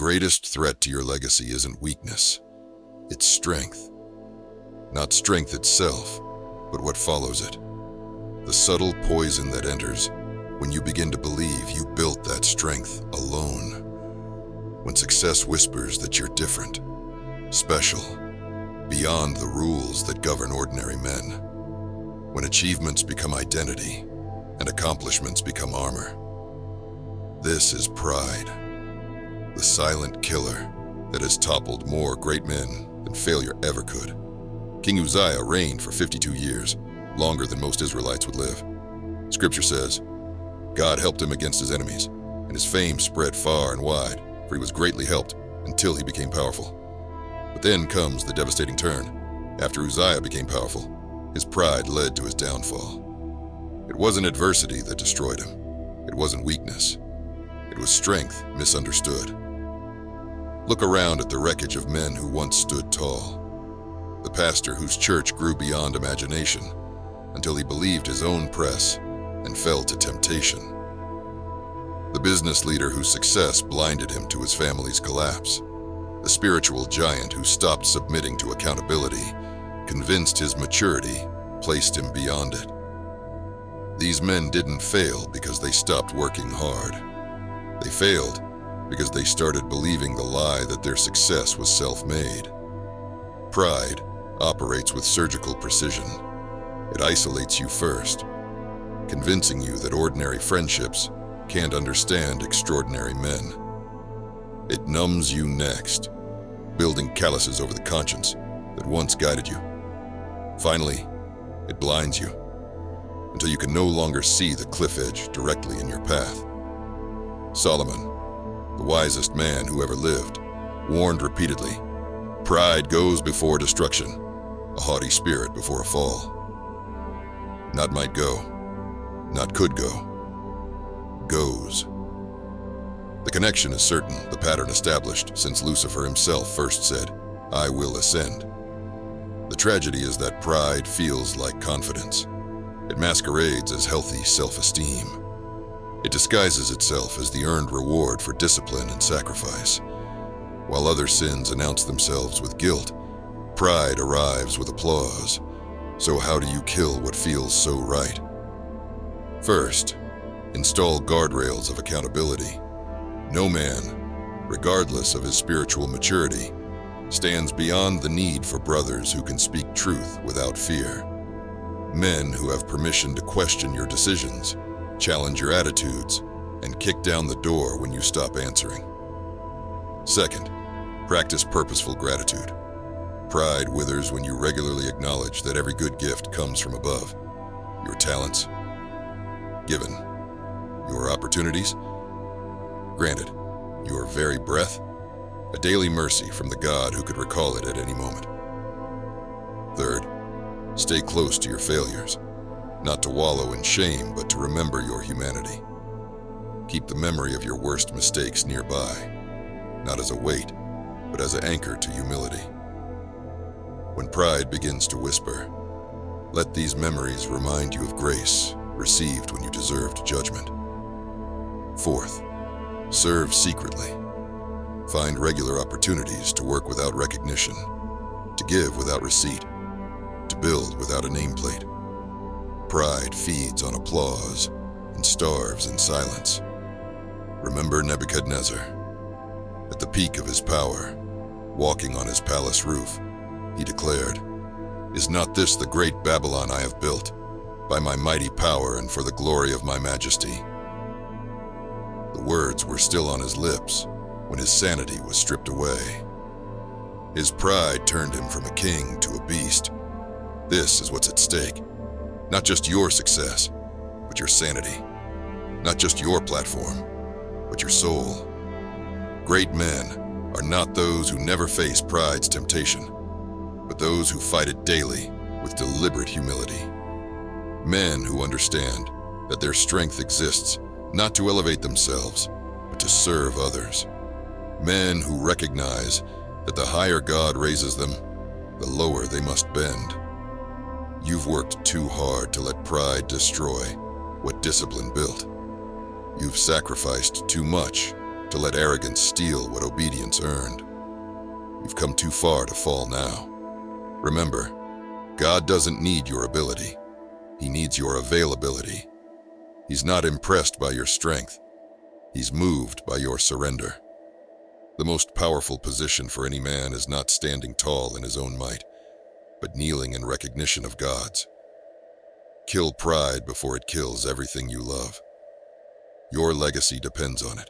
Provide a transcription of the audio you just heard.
greatest threat to your legacy isn't weakness, it's strength. Not strength itself, but what follows it. The subtle poison that enters when you begin to believe you built that strength alone. When success whispers that you're different, special, beyond the rules that govern ordinary men. When achievements become identity and accomplishments become armor. This is pride, the silent killer that has toppled more great men than failure ever could. King Uzziah reigned for 52 years, longer than most Israelites would live. Scripture says, God helped him against his enemies, and his fame spread far and wide, for he was greatly helped until he became powerful. But then comes the devastating turn. After Uzziah became powerful, his pride led to his downfall. It wasn't adversity that destroyed him. It wasn't weakness. It was strength misunderstood. Look around at the wreckage of men who once stood tall. The pastor whose church grew beyond imagination until he believed his own press and fell to temptation. The business leader whose success blinded him to his family's collapse. The spiritual giant who stopped submitting to accountability, convinced his maturity placed him beyond it. These men didn't fail because they stopped working hard. They failed because they started believing the lie that their success was self-made. Pride operates with surgical precision. It isolates you first, convincing you that ordinary friendships can't understand extraordinary men. It numbs you next, building calluses over the conscience that once guided you. Finally, it blinds you until you can no longer see the cliff edge directly in your path. Solomon, the wisest man who ever lived, warned repeatedly, pride goes before destruction, a haughty spirit before a fall. Not might go, not could go, goes. The connection is certain, the pattern established since Lucifer himself first said, I will ascend. The tragedy is that pride feels like confidence. It masquerades as healthy self-esteem. It disguises itself as the earned reward for discipline and sacrifice. While other sins announce themselves with guilt, pride arrives with applause. So how do you kill what feels so right? First, install guardrails of accountability. No man, regardless of his spiritual maturity, stands beyond the need for brothers who can speak truth without fear. Men who have permission to question your decisions, challenge your attitudes, and kick down the door when you stop answering. Second, practice purposeful gratitude. Pride withers when you regularly acknowledge that every good gift comes from above. Your talents, given. Your opportunities, granted. Your very breath, a daily mercy from the God who could recall it at any moment. Third, stay close to your failures, not to wallow in shame, but to remember your humanity. Keep the memory of your worst mistakes nearby, not as a weight, but as an anchor to humility. When pride begins to whisper, let these memories remind you of grace received when you deserved judgment. Fourth, serve secretly. Find regular opportunities to work without recognition, to give without receipt, to build without a nameplate. Pride feeds on applause and starves in silence. Remember Nebuchadnezzar. At the peak of his power, walking on his palace roof, he declared, "Is not this the great Babylon I have built, by my mighty power and for the glory of my majesty?" The words were still on his lips when his sanity was stripped away. His pride turned him from a king to a beast. This is what's at stake. Not just your success, but your sanity. Not just your platform, but your soul. Great men are not those who never face pride's temptation, but those who fight it daily with deliberate humility. Men who understand that their strength exists not to elevate themselves, but to serve others. Men who recognize that the higher God raises them, the lower they must bend. You've worked too hard to let pride destroy what discipline built. You've sacrificed too much to let arrogance steal what obedience earned. You've come too far to fall now. Remember, God doesn't need your ability. He needs your availability. He's not impressed by your strength. He's moved by your surrender. The most powerful position for any man is not standing tall in his own might, but kneeling in recognition of God's. Kill pride before it kills everything you love. Your legacy depends on it.